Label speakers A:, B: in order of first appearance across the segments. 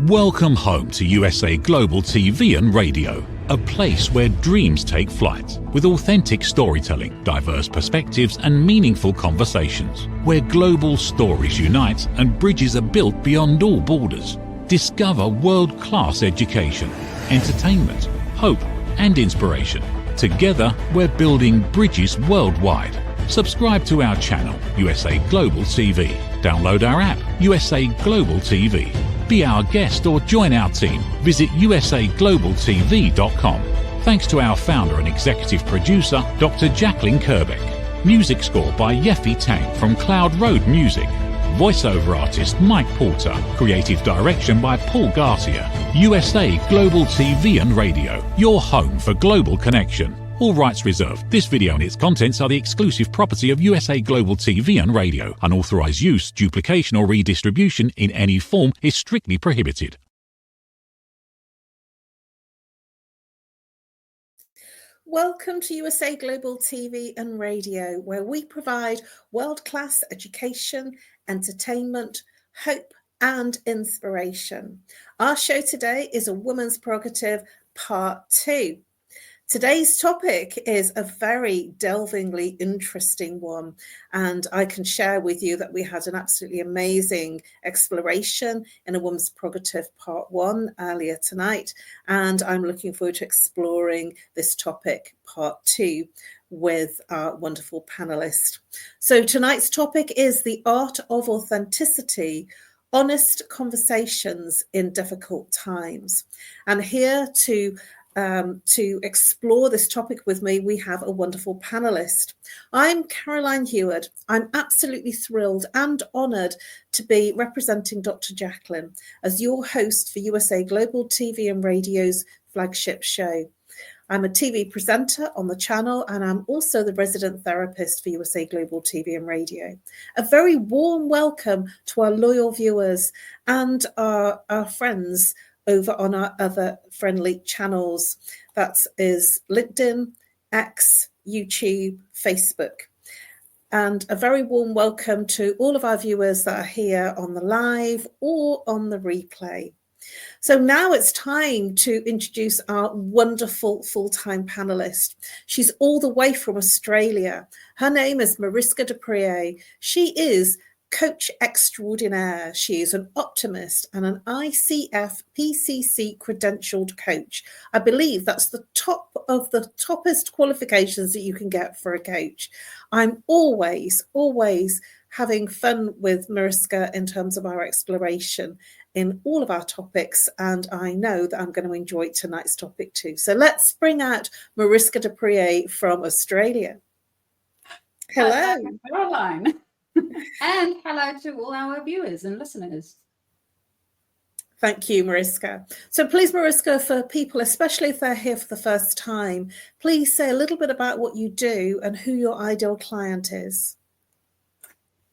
A: Welcome home to USA Global TV and Radio, a place where dreams take flight, with authentic storytelling, diverse perspectives and meaningful conversations, where global stories unite and bridges are built beyond all borders. Discover world-class education, entertainment, hope and inspiration. Together, we're building bridges worldwide. Subscribe to our channel, USA Global TV. Download our app, USA Global TV. Be our guest or join our team. Visit usaglobaltv.com. Thanks to our founder and executive producer, Dr. Jacqueline Kerbeck. Music score by Yeffy Tang from Cloud Road Music. Voiceover artist Mike Porter. Creative direction by Paul Garcia. USA Global TV and Radio, your home for global connection. All rights reserved. This video and its contents are the exclusive property of USA Global TV and Radio. Unauthorized use, duplication or redistribution in any form is strictly prohibited.
B: Welcome to USA Global TV and Radio, where we provide world-class education, entertainment, hope and inspiration. Our show today is A Woman's Prerogative Part 2. Today's topic is a very delvingly interesting one, and I can share with you that we had an absolutely amazing exploration in A Woman's Prerogative Part 1 earlier tonight, and I'm looking forward to exploring this topic Part 2 with our wonderful panelist. So tonight's topic is the art of authenticity, honest conversations in difficult times. And here to explore this topic with me, we have a wonderful panelist. I'm Caroline Heward. I'm absolutely thrilled and honoured to be representing Dr. Jacqueline as your host for USA Global TV and Radio's flagship show. I'm a TV presenter on the channel, and I'm also the resident therapist for USA Global TV and Radio. A very warm welcome to our loyal viewers and our friends over on our other friendly channels. That is LinkedIn, X, YouTube, Facebook. And a very warm welcome to all of our viewers that are here on the live or on the replay. So now it's time to introduce our wonderful full-time panelist. She's all the way from Australia. Her name is MARISKA. She is Coach Extraordinaire. She is an Optimist and an ICF PCC Credentialed coach. I believe that's the top of the toppest qualifications that you can get for a coach. I'm always having fun with Mariska in terms of our exploration in all of our topics, and I know that I'm going to enjoy tonight's topic too. So let's bring out MARISKA from Australia. Hello,
C: Caroline. And hello to all our viewers and listeners.
B: Thank you, Mariska. So please, Mariska, for people, especially if they're here for the first time, please say a little bit about what you do and who your ideal client is.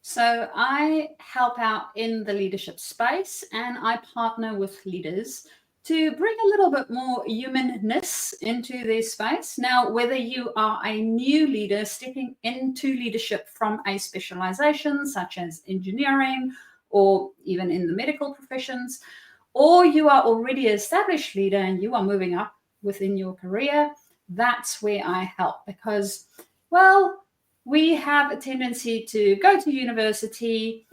C: So I help out in the leadership space, and I partner with leaders to bring a little bit more humanness into their space. Now, whether you are a new leader stepping into leadership from a specialization such as engineering or even in the medical professions, or you are already an established leader and you are moving up within your career, that's where I help because, well, we have a tendency to go to university,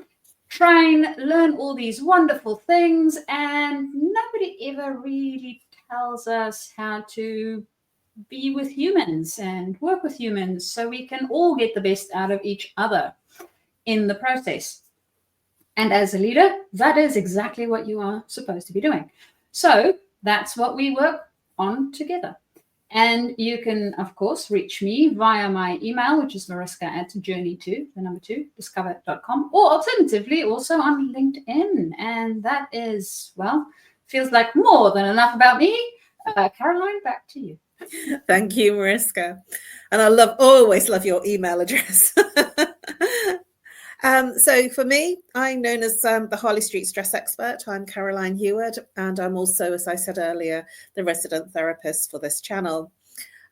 C: train, learn all these wonderful things, and nobody ever really tells us how to be with humans and work with humans so we can all get the best out of each other in the process. And as a leader, that is exactly what you are supposed to be doing. So that's what we work on together. And you can, of course, reach me via my email, which is mariska@journey2discover.com, or alternatively also on LinkedIn. And that is, well, feels like more than enough about me. Caroline, back to you.
B: Thank you, Mariska. And I always love your email address. So for me, I'm known as the Harley Street Stress Expert. I'm Caroline Heward, and I'm also, as I said earlier, the resident therapist for this channel.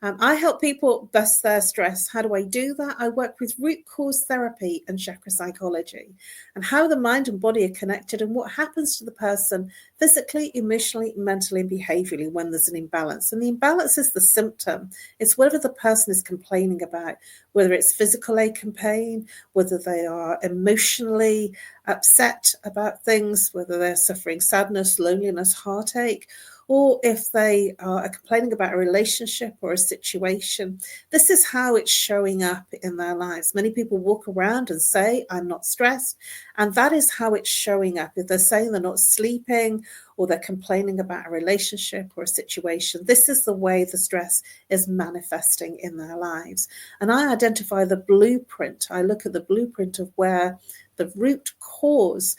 B: I help people bust their stress. How do I do that? I work with root cause therapy and chakra psychology, and how the mind and body are connected and what happens to the person physically, emotionally, mentally, and behaviorally when there's an imbalance. And the imbalance is the symptom. It's whatever the person is complaining about, whether it's physical ache and pain, whether they are emotionally upset about things, whether they're suffering sadness, loneliness, heartache, or if they are complaining about a relationship or a situation. This is how it's showing up in their lives. Many people walk around and say, I'm not stressed, and that is how it's showing up. If they're saying they're not sleeping or they're complaining about a relationship or a situation, this is the way the stress is manifesting in their lives. And I identify the blueprint. I look at the blueprint of where the root cause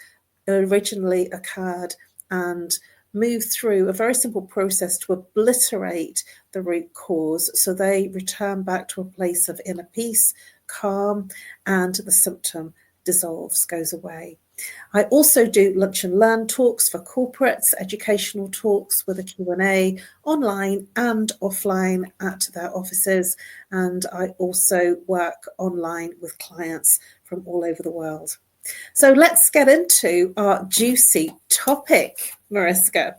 B: originally occurred and move through a very simple process to obliterate the root cause so they return back to a place of inner peace, calm, and the symptom dissolves, goes away. I also do lunch and learn talks for corporates, educational talks with a Q&A online and offline at their offices. And I also work online with clients from all over the world. So let's get into our juicy topic, Mariska.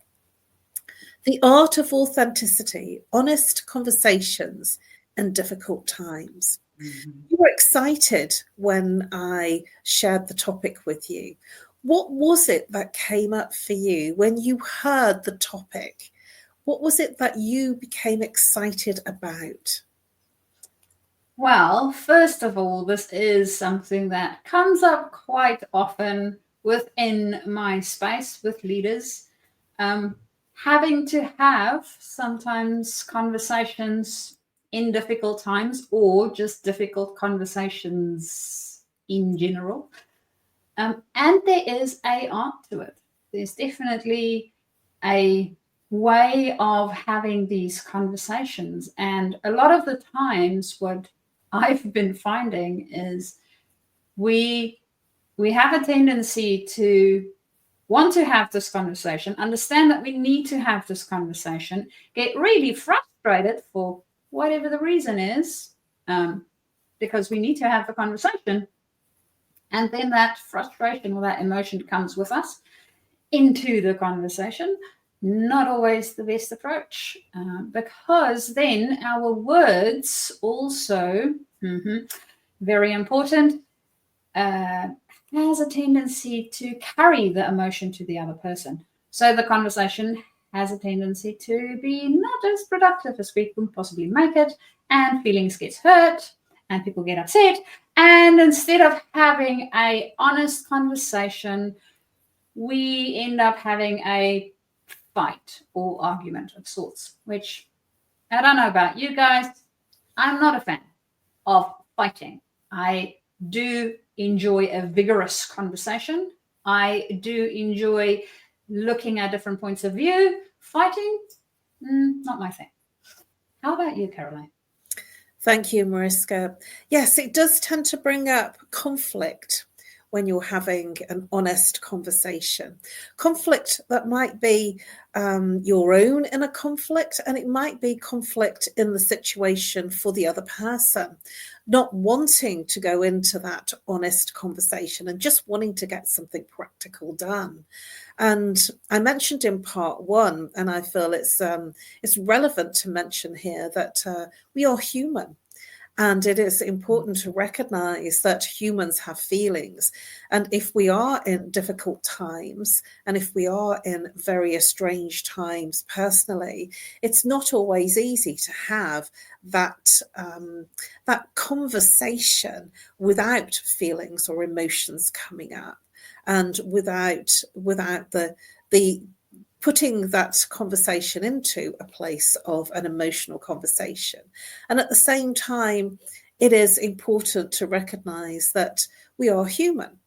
B: The art of authenticity, honest conversations in difficult times. Mm-hmm. You were excited when I shared the topic with you. What was it that came up for you when you heard the topic? What was it that you became excited about?
C: Well, first of all, this is something that comes up quite often within my space with leaders. Having to have sometimes conversations in difficult times or just difficult conversations in general. And there is an art to it. There's definitely a way of having these conversations. And a lot of the times what I've been finding is we have a tendency to want to have this conversation, understand that we need to have this conversation, get really frustrated for whatever the reason is, because we need to have the conversation. And then that frustration or that emotion comes with us into the conversation. Not always the best approach, because then our words also, very important, has a tendency to carry the emotion to the other person. So the conversation has a tendency to be not as productive as we can possibly make it, and feelings get hurt and people get upset. And instead of having an honest conversation, we end up having a fight or argument of sorts, which I don't know about you guys. I'm not a fan of fighting. I do enjoy a vigorous conversation. I do enjoy looking at different points of view. Fighting, not my thing. How about you, Caroline?
B: Thank you, Mariska. Yes, it does tend to bring up conflict when you're having an honest conversation. Conflict that might be your own inner conflict, and it might be conflict in the situation for the other person, not wanting to go into that honest conversation and just wanting to get something practical done. And I mentioned in part one, and I feel it's relevant to mention here that we are human. And it is important to recognize that humans have feelings. And if we are in difficult times, and if we are in very estranged times personally, it's not always easy to have that conversation without feelings or emotions coming up, and without the putting that conversation into a place of an emotional conversation. And at the same time, it is important to recognize that we are human.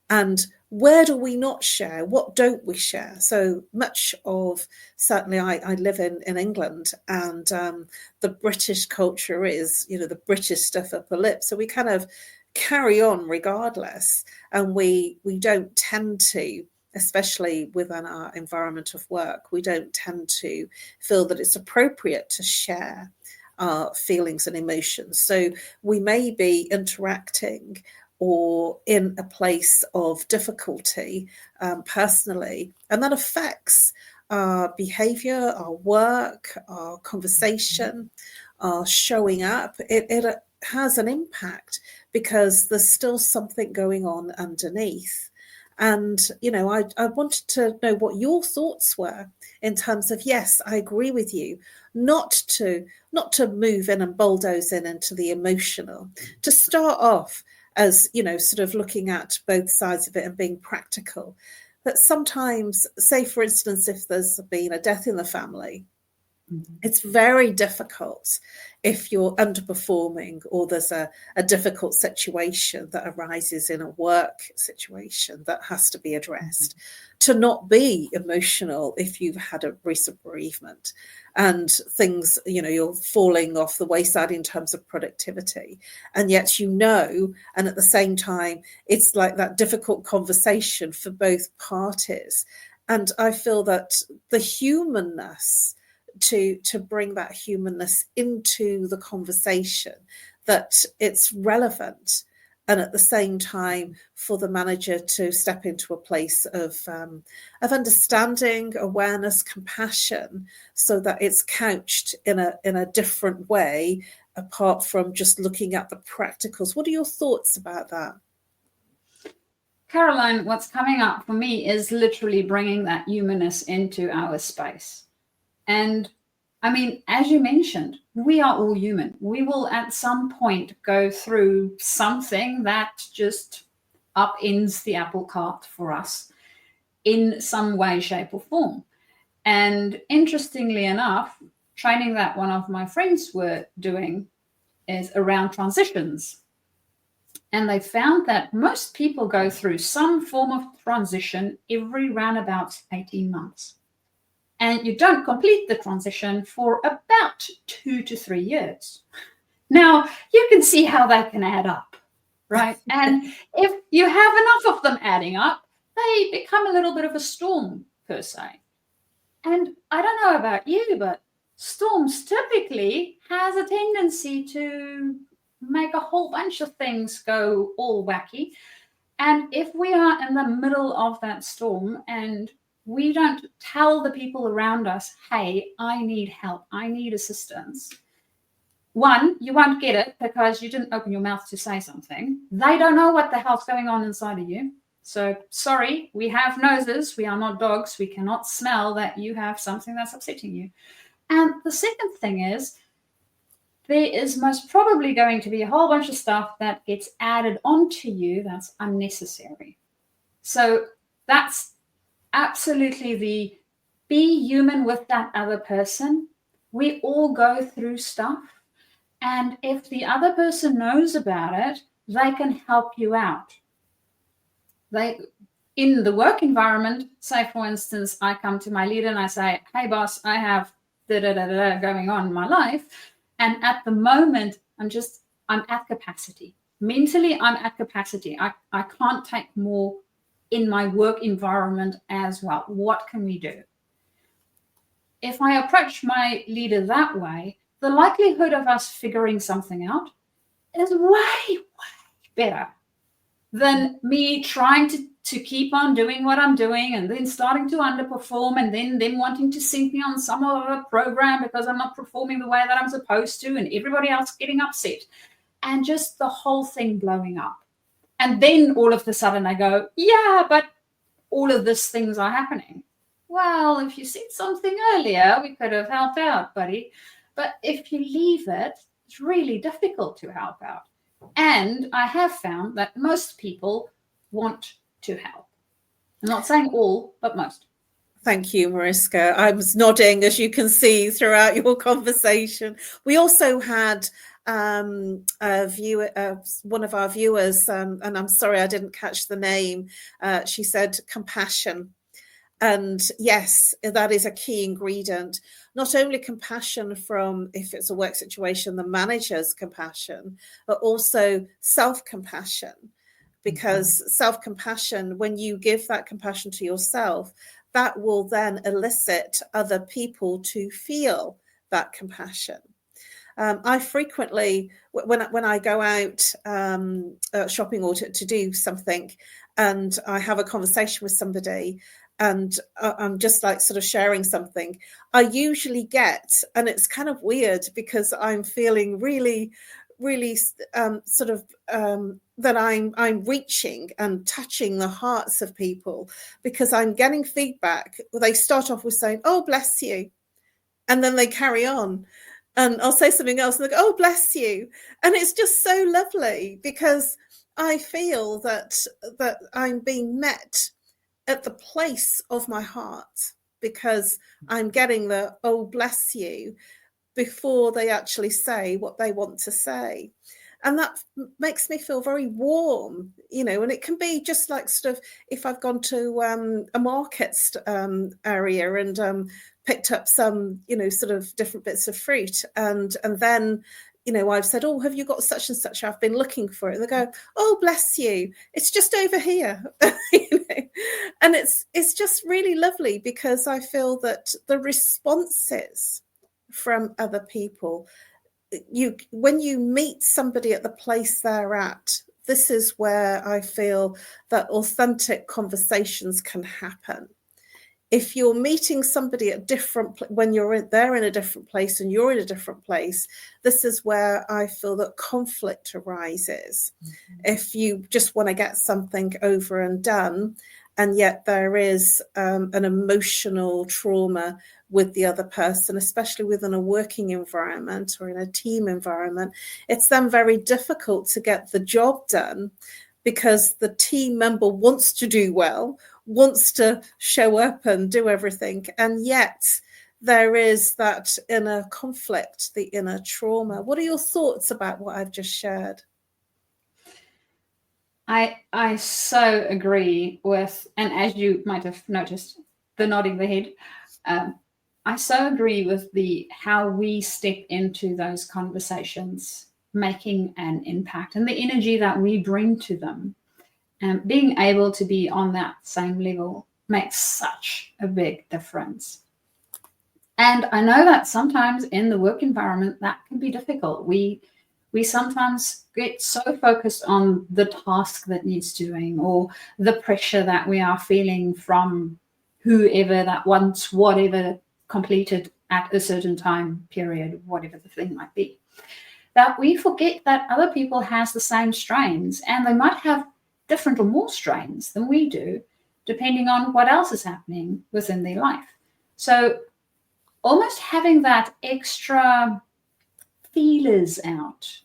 B: And where do we not share? What don't we share? So much of, certainly I live in England, and the British culture is, the British stuff upper lip. So we kind of carry on regardless. And we don't tend to, especially within our environment of work, we don't tend to feel that it's appropriate to share our feelings and emotions. So we may be interacting or in a place of difficulty personally, and that affects our behavior, our work, our conversation, our showing up. It has an impact because there's still something going on underneath. And, you know, I wanted to know what your thoughts were in terms of, yes, I agree with you, not to move in and bulldoze in into the emotional, to start off as, you know, sort of looking at both sides of it and being practical. That sometimes, say, for instance, if there's been a death in the family, it's very difficult if you're underperforming or there's a difficult situation that arises in a work situation that has to be addressed, to not be emotional if you've had a recent bereavement and things, you know, you're falling off the wayside in terms of productivity. And yet, you know, and at the same time, it's like that difficult conversation for both parties. And I feel that the humanness, to bring that humanness into the conversation, that it's relevant, and at the same time for the manager to step into a place of understanding, awareness, compassion, so that it's couched in a different way apart from just looking at the practicals. What are your thoughts about that?
C: Caroline, what's coming up for me is literally bringing that humanness into our space. And I mean, as you mentioned, we are all human. We will at some point go through something that just upends the apple cart for us in some way, shape, or form. And interestingly enough, training that one of my friends were doing is around transitions. And they found that most people go through some form of transition every roundabout 18 months. And you don't complete the transition for about 2 to 3 years. Now, you can see how that can add up, right? And if you have enough of them adding up, they become a little bit of a storm, per se. And I don't know about you, but storms typically has a tendency to make a whole bunch of things go all wacky. And if we are in the middle of that storm and we don't tell the people around us, hey, I need help, I need assistance. One, you won't get it because you didn't open your mouth to say something. They don't know what the hell's going on inside of you. So sorry, we have noses. We are not dogs. We cannot smell that you have something that's upsetting you. And the second thing is, there is most probably going to be a whole bunch of stuff that gets added onto you that's unnecessary. So that's absolutely the be human with that other person. We all go through stuff. And if the other person knows about it, they can help you out. In the work environment, say, for instance, I come to my leader and I say, hey, boss, I have da-da-da-da going on in my life. And at the moment, I'm at capacity. Mentally, I'm at capacity. I can't take more in my work environment as well. What can we do? If I approach my leader that way, the likelihood of us figuring something out is way, way better than me trying to keep on doing what I'm doing and then starting to underperform and then them wanting to sink me on some other program because I'm not performing the way that I'm supposed to and everybody else getting upset and just the whole thing blowing up. And then all of a sudden I go, yeah, but all of these things are happening. Well, if you said something earlier, we could have helped out, buddy. But if you leave it, it's really difficult to help out. And I have found that most people want to help. I'm not saying all, but most.
B: Thank you, Mariska. I was nodding, as you can see, throughout your conversation. We also had a viewer, one of our viewers, and I'm sorry I didn't catch the name. She said compassion. And yes, that is a key ingredient. Not only compassion from, if it's a work situation, the manager's compassion, but also self-compassion. Because self-compassion, when you give that compassion to yourself, that will then elicit other people to feel that compassion. I frequently, when I go out shopping or to do something, and I have a conversation with somebody, and I'm just like sort of sharing something, I usually get, and it's kind of weird because I'm feeling really that I'm reaching and touching the hearts of people, because I'm getting feedback. They start off with saying, "Oh, bless you," and then they carry on, and I'll say something else and they go, "Oh, bless you," and it's just so lovely because I feel that I'm being met at the place of my heart, because I'm getting the "oh, bless you" before they actually say what they want to say. And that makes me feel very warm, and it can be just like sort of if I've gone to a market area and picked up some, sort of different bits of fruit, and then, I've said, "Oh, have you got such and such? I've been looking for it." And they go, "Oh, bless you. It's just over here." And it's just really lovely, because I feel that the responses from other people, when you meet somebody at the place they're at, this is where I feel that authentic conversations can happen. If you're meeting somebody at when they're in a different place and you're in a different place, this is where I feel that conflict arises. Mm-hmm. If you just want to get something over and done, and yet there is an emotional trauma with the other person, especially within a working environment or in a team environment, it's then very difficult to get the job done, because the team member wants to do well, wants to show up and do everything, and yet there is that inner conflict, the inner trauma. What are your thoughts about what I've just shared?
C: I so agree with, and as you might have noticed, the nodding the head, I so agree with how we step into those conversations, making an impact, and the energy that we bring to them. And being able to be on that same level makes such a big difference. And I know that sometimes in the work environment, that can be difficult. We sometimes get so focused on the task that needs doing, or the pressure that we are feeling from whoever that wants whatever completed at a certain time period, whatever the thing might be, that we forget that other people has the same strains, and they might have different or more strains than we do, depending on what else is happening within their life. So almost having that extra feelers out.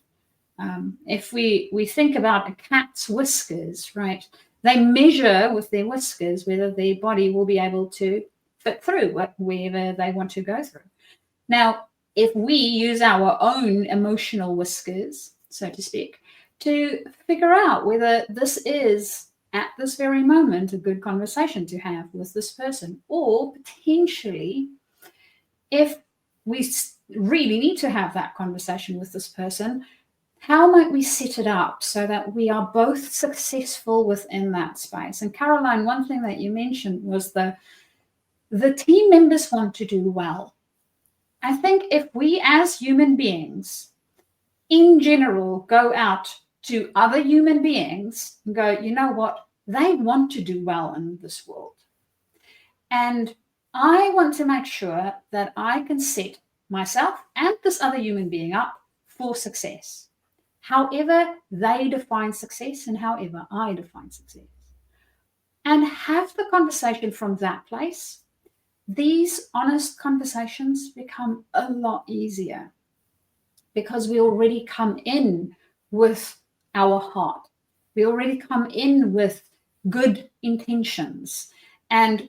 C: If we think about a cat's whiskers, right? They measure with their whiskers whether their body will be able to fit through wherever they want to go through. Now, if we use our own emotional whiskers, so to speak, to figure out whether this is, at this very moment, a good conversation to have with this person, or potentially, if we really need to have that conversation with this person, how might we set it up so that we are both successful within that space? And Caroline, one thing that you mentioned was the team members want to do well. I think if we as human beings, in general, go out to other human beings and go, you know what, they want to do well in this world. And I want to make sure that I can set myself and this other human being up for success, however they define success and however I define success. And have the conversation from that place. These honest conversations become a lot easier because we already come in with our heart. We already come in with good intentions and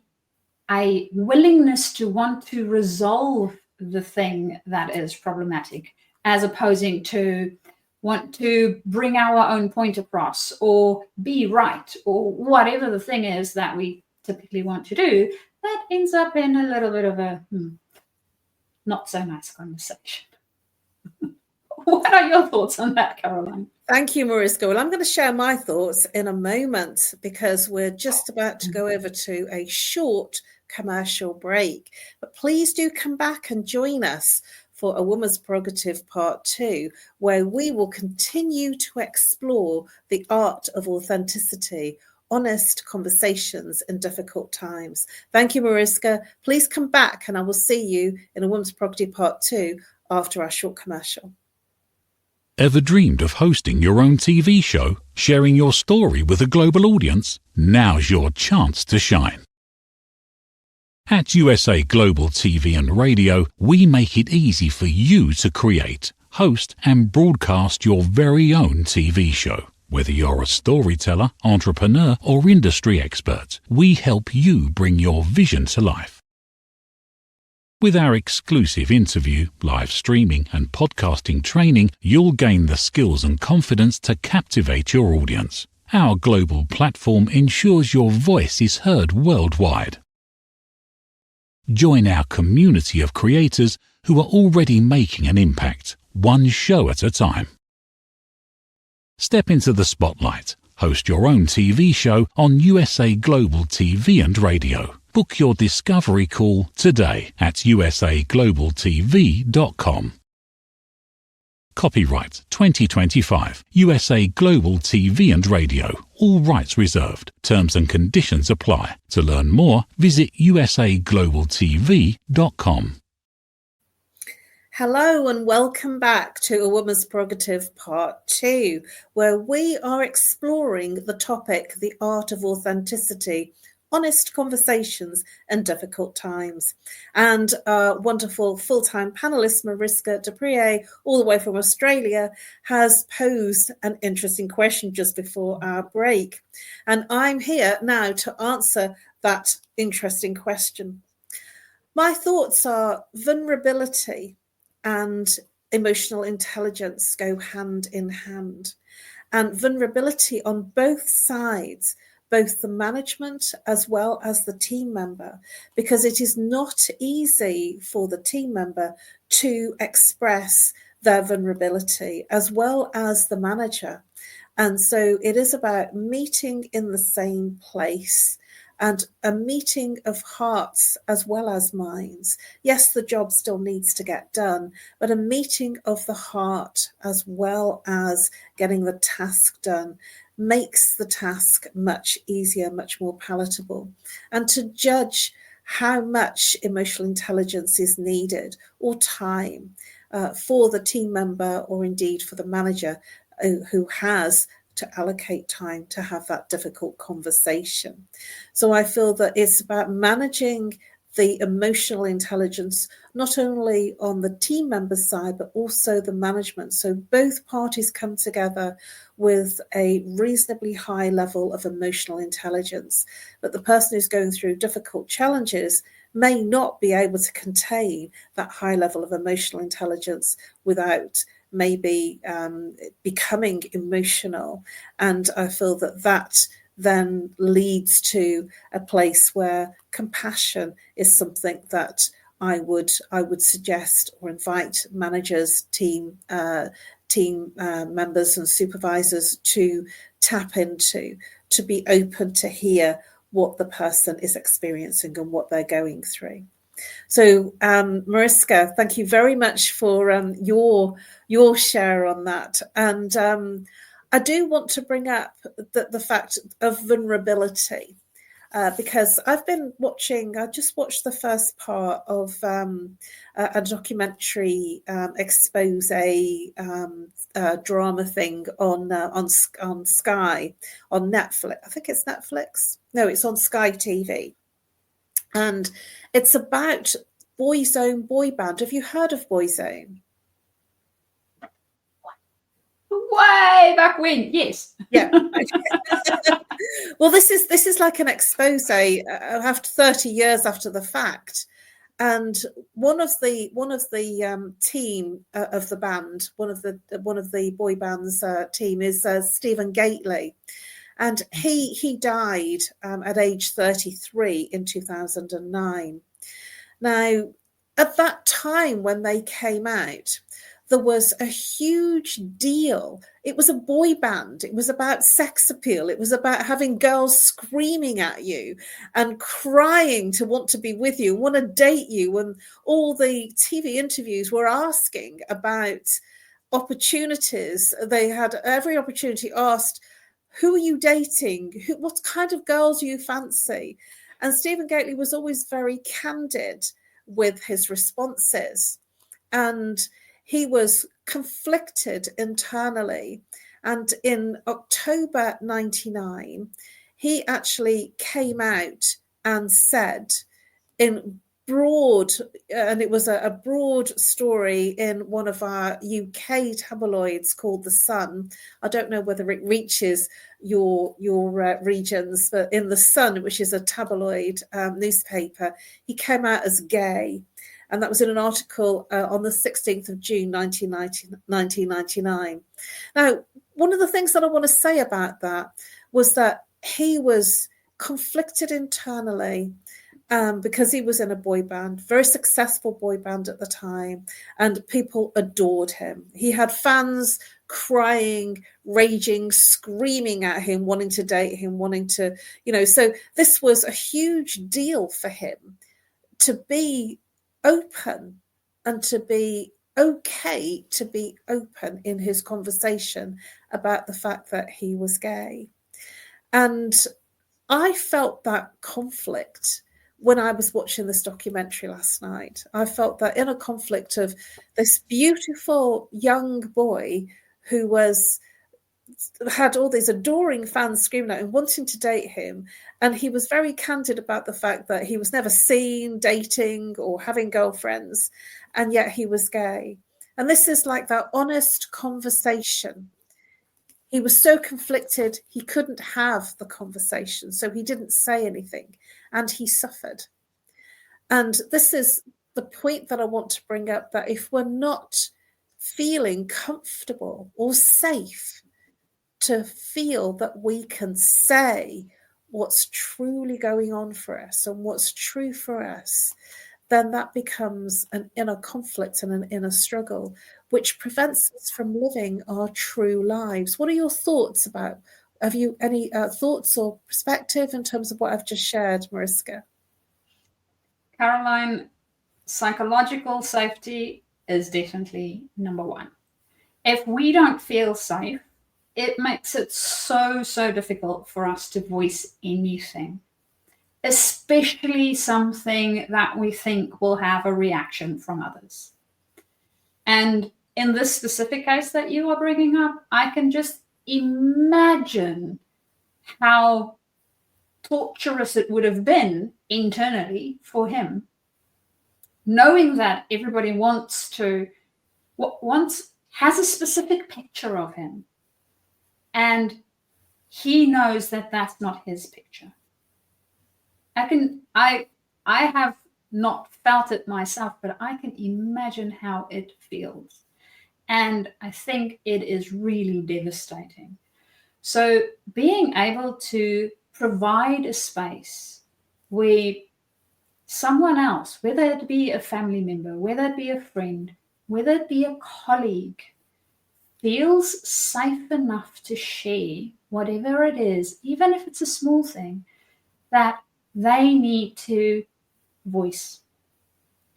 C: a willingness to want to resolve the thing that is problematic, as opposing to want to bring our own point across or be right or whatever the thing is that we typically want to do. That ends up in a little bit of a not so nice conversation. What are your thoughts on that, Caroline?
B: Thank you, Mariska. Well, I'm going to share my thoughts in a moment because we're just about to go over to a short commercial break. But please do come back and join us for A Woman's Prerogative Part 2, where we will continue to explore the art of authenticity, honest conversations in difficult times. Thank you, Mariska. Please come back and I will see you in A Woman's Prerogative Part 2 after our short commercial.
A: Ever dreamed of hosting your own TV show, sharing your story with a global audience? Now's your chance to shine. At USA Global TV and Radio, we make it easy for you to create, host and broadcast your very own TV show. Whether you're a storyteller, entrepreneur or industry expert, we help you bring your vision to life. With our exclusive interview, live streaming and podcasting training, you'll gain the skills and confidence to captivate your audience. Our global platform ensures your voice is heard worldwide. Join our community of creators who are already making an impact, one show at a time. Step into the spotlight. Host your own TV show on USA Global TV and Radio. Book your discovery call today at usaglobaltv.com. Copyright 2025 USA Global TV and Radio. All rights reserved. Terms and conditions apply. To learn more, visit usaglobaltv.com.
B: Hello and welcome back to A Woman's Prerogative Part 2, where we are exploring the topic, the art of authenticity, honest conversations in difficult times. And our wonderful full-time panelist, Mariska Dupree, all the way from Australia, has posed an interesting question just before our break. And I'm here now to answer that interesting question. My thoughts are vulnerability and emotional intelligence go hand in hand. And vulnerability on both sides, both the management as well as the team member, because it is not easy for the team member to express their vulnerability as well as the manager. And so it is about meeting in the same place and a meeting of hearts as well as minds. Yes, the job still needs to get done, but a meeting of the heart as well as getting the task done makes the task much easier, much more palatable. And to judge how much emotional intelligence is needed or time for the team member or indeed for the manager who has to allocate time to have that difficult conversation. So I feel that it's about managing the emotional intelligence, not only on the team member side, but also the management. So both parties come together with a reasonably high level of emotional intelligence. But the person who's going through difficult challenges may not be able to contain that high level of emotional intelligence without maybe becoming emotional. And I feel that that then leads to a place where compassion is something that I would suggest or invite managers, team members and supervisors to tap into, to be open to hear what the person is experiencing and what they're going through. So, Mariska, thank you very much for your share on that. And I do want to bring up the fact of vulnerability because I've been watching, I just watched the first part of a documentary expose drama thing on Sky, on Netflix. I think it's Netflix. No, it's on Sky TV. And it's about Boyzone boy band. Have you heard of Boyzone?
C: Way back when, yes.
B: Yeah. Well, this is like an expose after 30 years after the fact. And one of the team of the band, one of the boy band's team is Stephen Gately. And he died at age 33 in 2009. Now, at that time when they came out, there was a huge deal. It was a boy band. It was about sex appeal. It was about having girls screaming at you and crying to want to be with you, want to date you. And all the TV interviews were asking about opportunities. They had every opportunity asked, who are you dating? What kind of girls do you fancy? And Stephen Gately was always very candid with his responses. And he was conflicted internally. And in October 99, he actually came out and said in broad, and it was a broad story in one of our UK tabloids called The Sun. I don't know whether it reaches your regions, but in The Sun, which is a tabloid newspaper, he came out as gay. And that was in an article on the 16th of June, 1999. Now, one of the things that I want to say about that was that he was conflicted internally because he was in a boy band, very successful boy band at the time, and people adored him. He had fans crying, raging, screaming at him, wanting to date him, wanting to, so this was a huge deal for him to be open and to be okay to be open in his conversation about the fact that he was gay. And I felt that conflict when I was watching this documentary last night. I felt that inner conflict of this beautiful young boy who had all these adoring fans screaming at him, wanting to date him. And he was very candid about the fact that he was never seen dating or having girlfriends, and yet he was gay. And this is like that honest conversation. He was so conflicted, he couldn't have the conversation, so he didn't say anything, and he suffered. And this is the point that I want to bring up, that if we're not feeling comfortable or safe to feel that we can say what's truly going on for us and what's true for us, then that becomes an inner conflict and an inner struggle, which prevents us from living our true lives. What are your thoughts about? Have you any thoughts or perspective in terms of what I've just shared, Mariska?
C: Caroline, psychological safety is definitely number one. If we don't feel safe, it makes it so difficult for us to voice anything, especially something that we think will have a reaction from others. And in this specific case that you are bringing up, I can just imagine how torturous it would have been internally for him, knowing that everybody has a specific picture of him, and he knows that that's not his picture. I have not felt it myself, but I can imagine how it feels. And I think it is really devastating. So being able to provide a space where someone else, whether it be a family member, whether it be a friend, whether it be a colleague, feels safe enough to share whatever it is, even if it's a small thing, that they need to voice.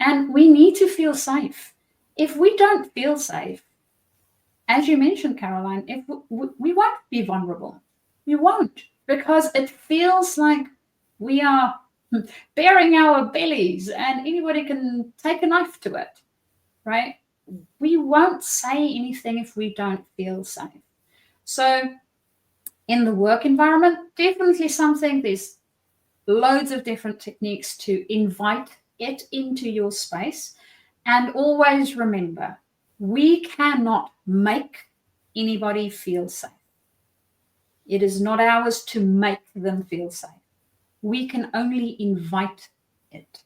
C: And we need to feel safe. If we don't feel safe, as you mentioned, Caroline, if we won't be vulnerable. We won't, because it feels like we are bearing our bellies and anybody can take a knife to it, right? We won't say anything if we don't feel safe. So in the work environment, definitely something, there's loads of different techniques to invite it into your space. And always remember, we cannot make anybody feel safe. It is not ours to make them feel safe. We can only invite it.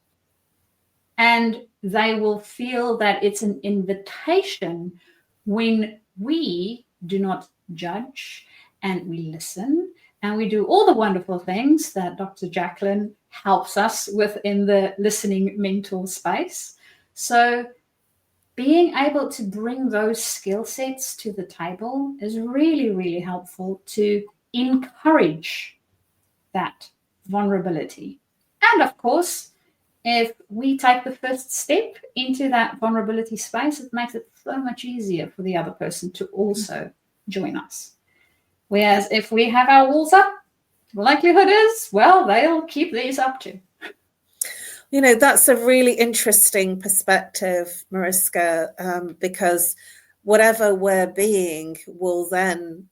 C: And they will feel that it's an invitation when we do not judge and we listen and we do all the wonderful things that Dr. Jacqueline helps us with in the listening mentor space. So being able to bring those skill sets to the table is really, really helpful to encourage that vulnerability. And of course, if we take the first step into that vulnerability space, it makes it so much easier for the other person to also join us. Whereas if we have our walls up, the likelihood is, well, they'll keep these up too.
B: You know, that's a really interesting perspective, Mariska, because whatever we're being will then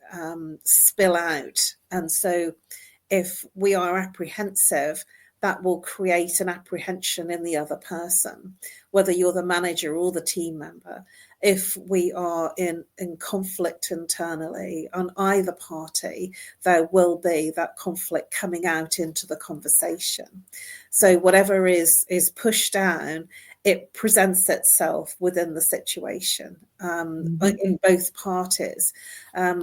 B: spill out. And so if we are apprehensive, that will create an apprehension in the other person, whether you're the manager or the team member. If we are in conflict internally on either party, there will be that conflict coming out into the conversation. So whatever is pushed down, it presents itself within the situation in both parties.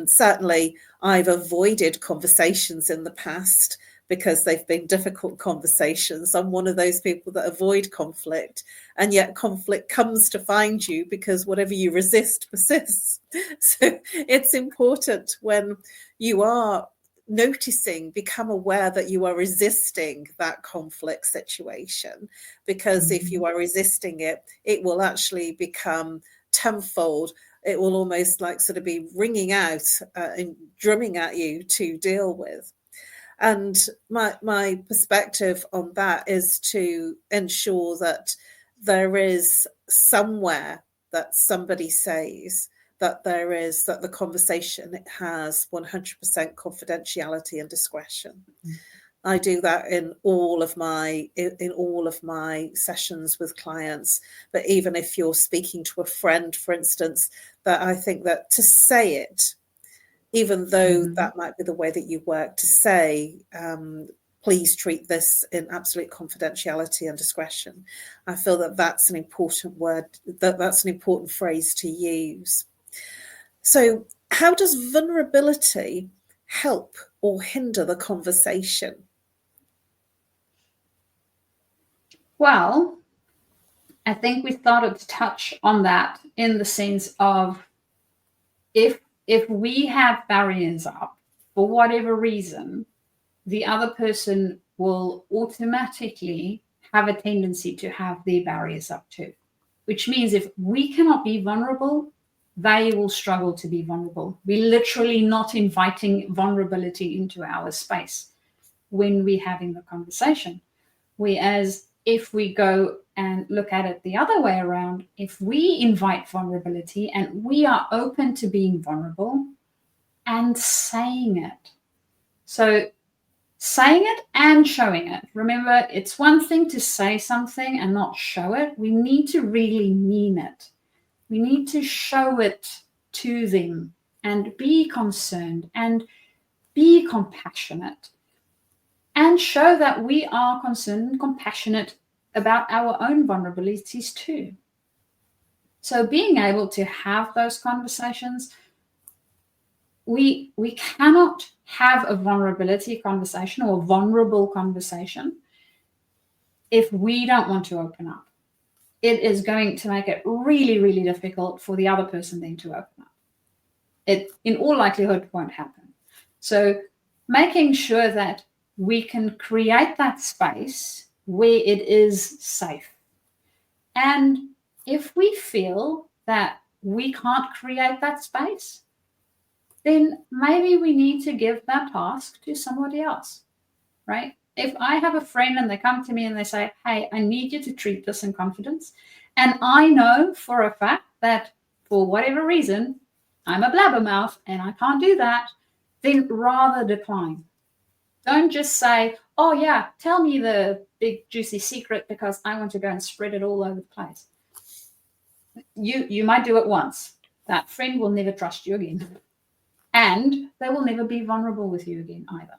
B: Certainly, I've avoided conversations in the past because they've been difficult conversations. I'm one of those people that avoid conflict, and yet conflict comes to find you because whatever you resist persists. So it's important when you are noticing, become aware that you are resisting that conflict situation, because if you are resisting it, it will actually become tenfold. It will almost like sort of be ringing out and drumming at you to deal with. And my perspective on that is to ensure that there is somewhere that somebody says that that the conversation has 100% confidentiality and discretion. I do that in all of my sessions with clients. But even if you're speaking to a friend, for instance, that I think that to say it, even though that might be the way that you work, to say, please treat this in absolute confidentiality and discretion. I feel that that's an important word, that's an important phrase to use. So how does vulnerability help or hinder the conversation?
C: Well, I think we started to touch on that in the sense of if we have barriers up for whatever reason, the other person will automatically have a tendency to have their barriers up too, which means if we cannot be vulnerable, they will struggle to be vulnerable. We're literally not inviting vulnerability into our space when we're having the conversation. Whereas if we go and look at it the other way around, if we invite vulnerability and we are open to being vulnerable and saying it. So saying it and showing it. Remember, it's one thing to say something and not show it. We need to really mean it. We need to show it to them and be concerned and be compassionate and show that we are concerned and compassionate about our own vulnerabilities too. So being able to have those conversations, we cannot have a vulnerability conversation or a vulnerable conversation if we don't want to open up. It is going to make it really, really difficult for the other person then to open up. It, in all likelihood, won't happen. So making sure that we can create that space where it is safe. And if we feel that we can't create that space, then maybe we need to give that task to somebody else, right? If I have a friend and they come to me and they say, hey, I need you to treat this in confidence, and I know for a fact that for whatever reason, I'm a blabbermouth and I can't do that, then rather decline. Don't just say, oh yeah, tell me the big juicy secret because I want to go and spread it all over the place. You might do it once. That friend will never trust you again. And they will never be vulnerable with you again either.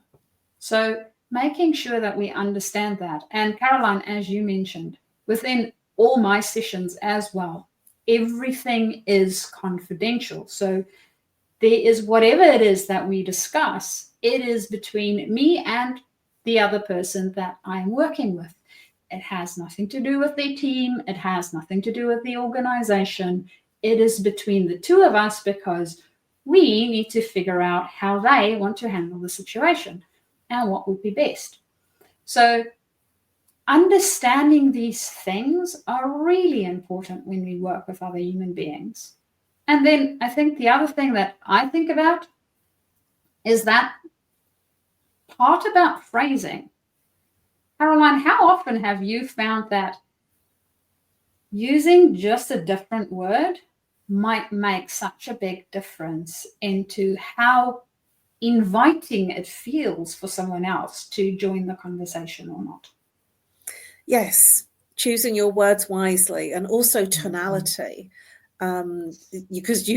C: So making sure that we understand that. And Caroline, as you mentioned, within all my sessions as well, everything is confidential. So there is whatever it is that we discuss, it is between me and the other person that I'm working with. It has nothing to do with their team. It has nothing to do with the organization. It is between the two of us because we need to figure out how they want to handle the situation and what would be best. So understanding these things are really important when we work with other human beings. And then I think the other thing that I think about is that part about phrasing. Caroline, how often have you found that using just a different word might make such a big difference into how inviting it feels for someone else to join the conversation or not?
B: Yes, choosing your words wisely, and also tonality. Because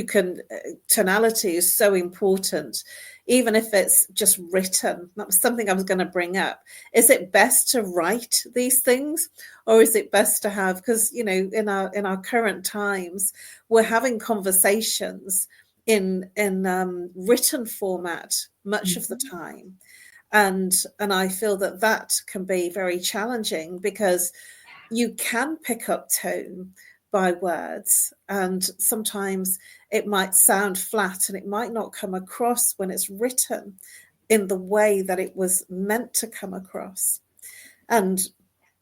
B: tonality is so important, even if it's just written. That was something I was going to bring up. Is it best to write these things, or is it best to have, because in our current times we're having conversations in written format much of the time, and I feel that can be very challenging, because you can pick up tone by words, and sometimes it might sound flat and it might not come across when it's written in the way that it was meant to come across. And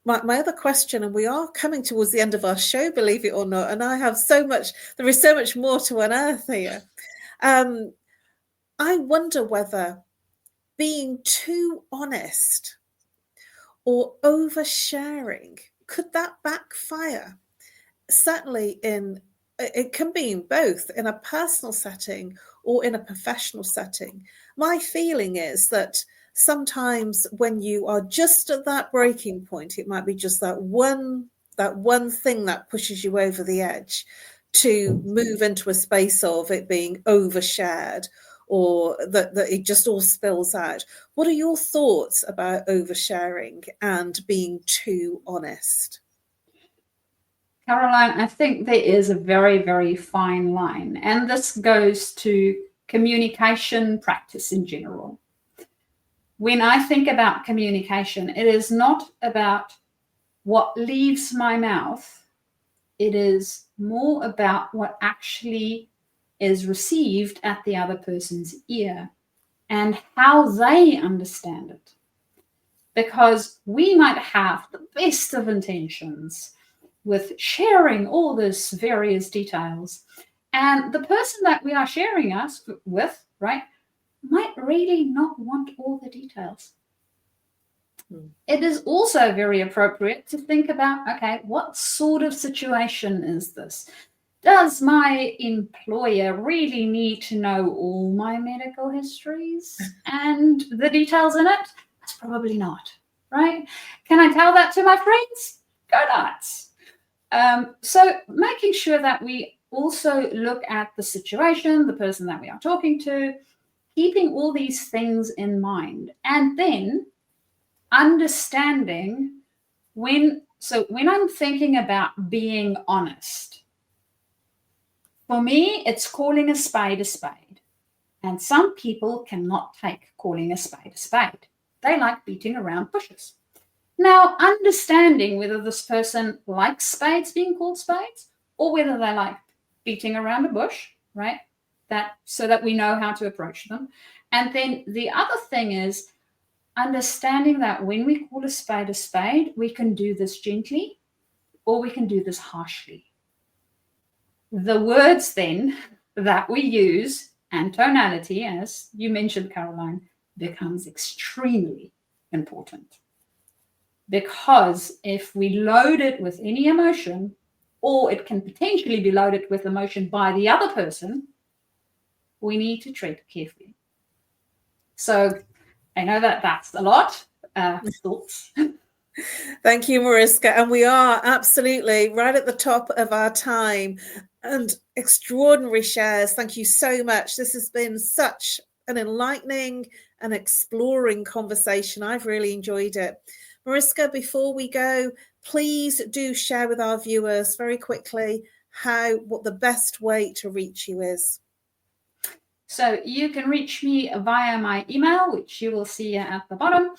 B: my other question, and we are coming towards the end of our show, believe it or not, and there is so much more to unearth here. I wonder whether being too honest or oversharing, could that backfire? Certainly it can be in both, in a personal setting or in a professional setting. My feeling is that sometimes when you are just at that breaking point, it might be just that one thing that pushes you over the edge to move into a space of it being overshared, or that it just all spills out. What are your thoughts about oversharing and being too honest?
C: Caroline, I think there is a very, very fine line, and this goes to communication practice in general. When I think about communication, it is not about what leaves my mouth. It is more about what actually is received at the other person's ear and how they understand it. Because we might have the best of intentions with sharing all these various details, and the person that we are sharing us with, right, might really not want all the details. It is also very appropriate to think about, okay, what sort of situation is this? Does my employer really need to know all my medical histories and the details in it? That's probably not, right? Can I tell that to my friends? Go nuts. So making sure that we also look at the situation, the person that we are talking to, keeping all these things in mind, and then understanding when I'm thinking about being honest, for me, it's calling a spade a spade. And some people cannot take calling a spade a spade. They like beating around bushes. Now, understanding whether this person likes spades being called spades, or whether they like beating around a bush, right? So that we know how to approach them. And then the other thing is understanding that when we call a spade, we can do this gently, or we can do this harshly. The words then that we use and tonality, as you mentioned, Caroline, becomes extremely important. Because if we load it with any emotion, or it can potentially be loaded with emotion by the other person, we need to tread carefully. So I know that that's a lot. Thoughts?
B: Thank you, Mariska. And we are absolutely right at the top of our time, and extraordinary shares. Thank you so much. This has been such an enlightening and exploring conversation. I've really enjoyed it. Mariska, before we go, please do share with our viewers very quickly what the best way to reach you is.
C: So you can reach me via my email, which you will see at the bottom.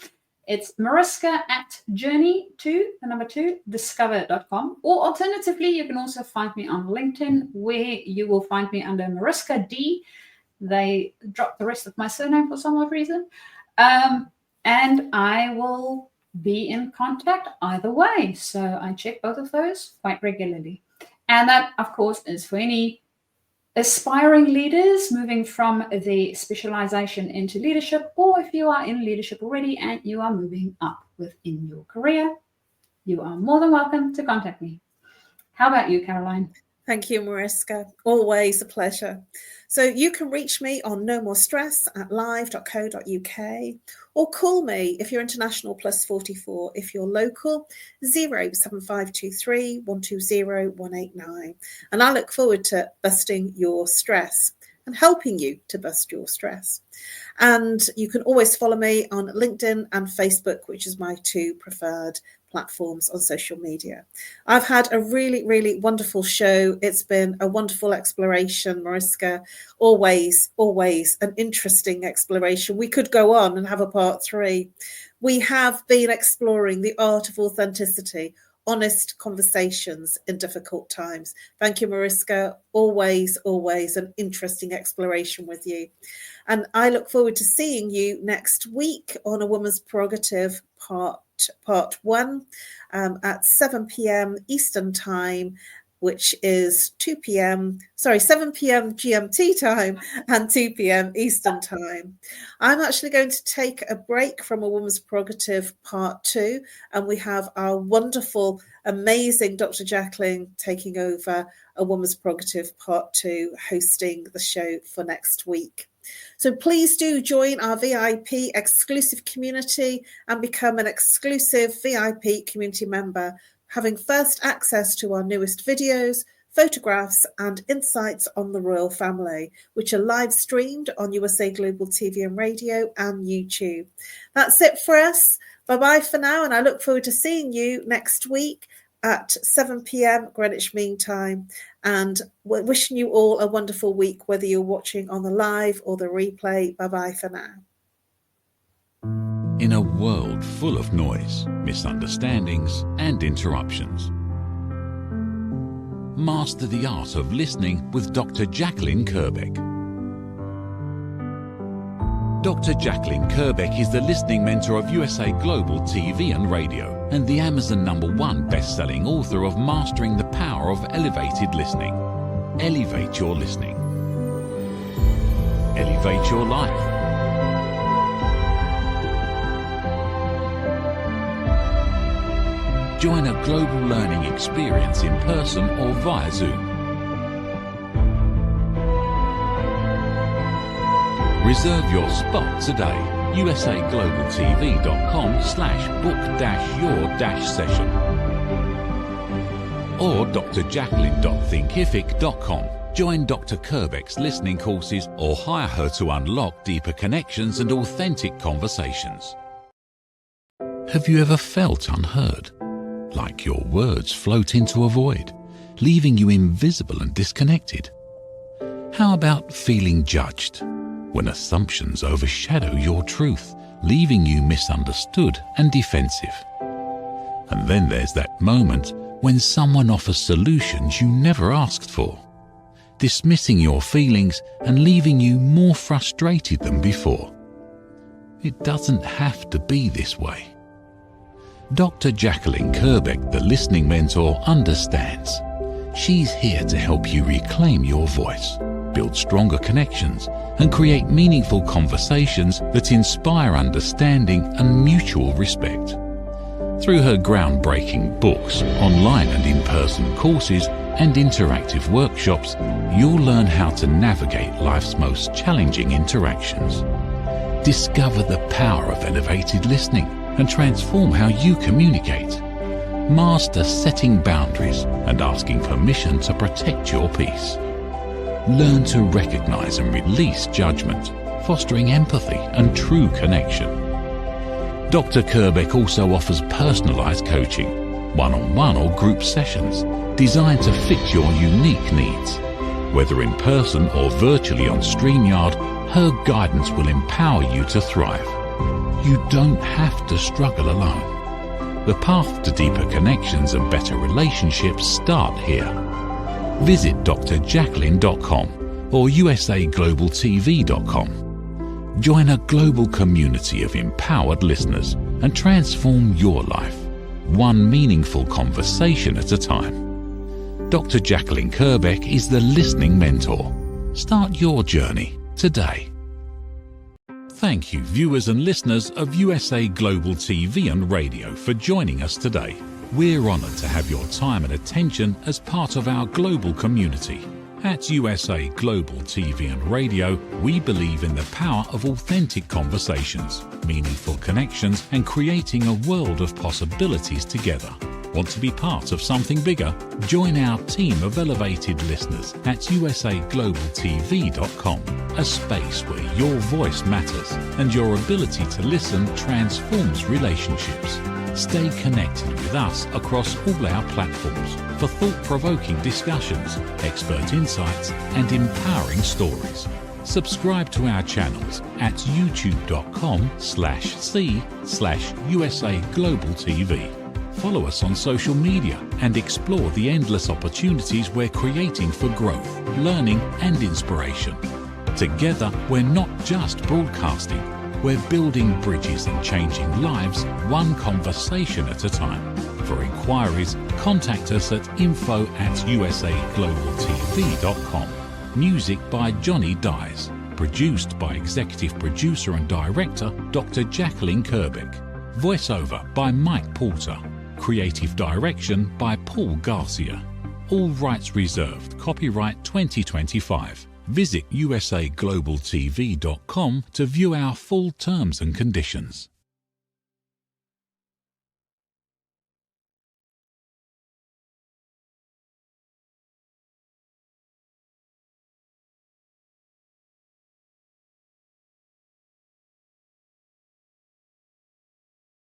C: It's mariska@journey2discover.com, or alternatively, you can also find me on LinkedIn, where you will find me under Mariska D. They dropped the rest of my surname for some odd reason. And I will be in contact either way. So I check both of those quite regularly. And that, of course, is for any aspiring leaders moving from the specialization into leadership, or if you are in leadership already and you are moving up within your career, you are more than welcome to contact me. How about you, Caroline?
B: Thank you, Mariska. Always a pleasure. So you can reach me on nomorestress@live.co.uk, or call me if you're international +44. If you're local, 07523 120 189. And I look forward to busting your stress and helping you to bust your stress. And you can always follow me on LinkedIn and Facebook, which is my two preferred platforms on social media. I've had a really, really wonderful show. It's been a wonderful exploration, Mariska. Always an interesting exploration. We could go on and have a part 3. We have been exploring the art of authenticity, honest conversations in difficult times. Thank you, Mariska. Always an interesting exploration with you. And I look forward to seeing you next week on A Woman's Prerogative Part 1 at 7 p.m. Eastern Time, which is 7 p.m. GMT time and 2 p.m. Eastern Time. I'm actually going to take a break from A Woman's Prerogative Part 2, and we have our wonderful, amazing Dr. Jacqueline taking over A Woman's Prerogative Part 2, hosting the show for next week. So please do join our VIP exclusive community and become an exclusive VIP community member, having first access to our newest videos, photographs and insights on the royal family, which are live streamed on USA Global TV and Radio and YouTube. That's it for us. Bye-bye for now, and I look forward to seeing you next week at 7 p.m. Greenwich Mean Time. And we're wishing you all a wonderful week, whether you're watching on the live or the replay. Bye-bye for now.
A: In a world full of noise, misunderstandings and interruptions, master the art of listening with Dr. Jacqueline Kerbeck. Dr. Jacqueline Kerbeck is the listening mentor of USA Global TV and Radio and the Amazon #1 best-selling author of Mastering the Power of Elevated Listening. Elevate your listening. Elevate your life. Join a global learning experience in person or via Zoom. Reserve your spot today. usaglobaltv.com/book-your-session or drjacqueline.thinkific.com. Join Dr. Kerbeck's listening courses or hire her to unlock deeper connections and authentic conversations. Have you ever felt unheard? Like your words float into a void, leaving you invisible and disconnected? How about feeling judged, when assumptions overshadow your truth, leaving you misunderstood and defensive? And then there's that moment when someone offers solutions you never asked for, dismissing your feelings and leaving you more frustrated than before. It doesn't have to be this way. Dr. Jacqueline Kerbeck, the listening mentor, understands. She's here to help you reclaim your voice, build stronger connections, and create meaningful conversations that inspire understanding and mutual respect. Through her groundbreaking books, online and in-person courses, and interactive workshops, you'll learn how to navigate life's most challenging interactions. Discover the power of elevated listening and transform how you communicate. Master setting boundaries and asking permission to protect your peace. Learn to recognize and release judgment, fostering empathy and true connection. Dr. Kerbeck also offers personalized coaching, one-on-one or group sessions designed to fit your unique needs. Whether in person or virtually on StreamYard, her guidance will empower you to thrive. You don't have to struggle alone. The path to deeper connections and better relationships start here. Visit drjacqueline.com or usaglobaltv.com. Join a global community of empowered listeners and transform your life, one meaningful conversation at a time. Dr. Jacqueline Kerbeck is the listening mentor. Start your journey today. Thank you, viewers and listeners of USA Global TV and Radio, for joining us today. We're honoured to have your time and attention as part of our global community. At USA Global TV and Radio, we believe in the power of authentic conversations, meaningful connections, and creating a world of possibilities together. Want to be part of something bigger? Join our team of elevated listeners at usaglobaltv.com, a space where your voice matters and your ability to listen transforms relationships. Stay connected with us across all our platforms for thought-provoking discussions, expert insights, and empowering stories. Subscribe to our channels at youtube.com/c/usaglobaltv. Follow us on social media and explore the endless opportunities we're creating for growth, learning, and inspiration. Together, we're not just broadcasting, we're building bridges and changing lives, one conversation at a time. For inquiries, contact us at info@usaglobaltv.com. Music by Johnny Dies. Produced by Executive Producer and Director Dr. Jacqueline Kerbeck. Voiceover by Mike Porter. Creative Direction by Paul Garcia. All rights reserved. Copyright 2025. Visit usaglobaltv.com to view our full terms and conditions.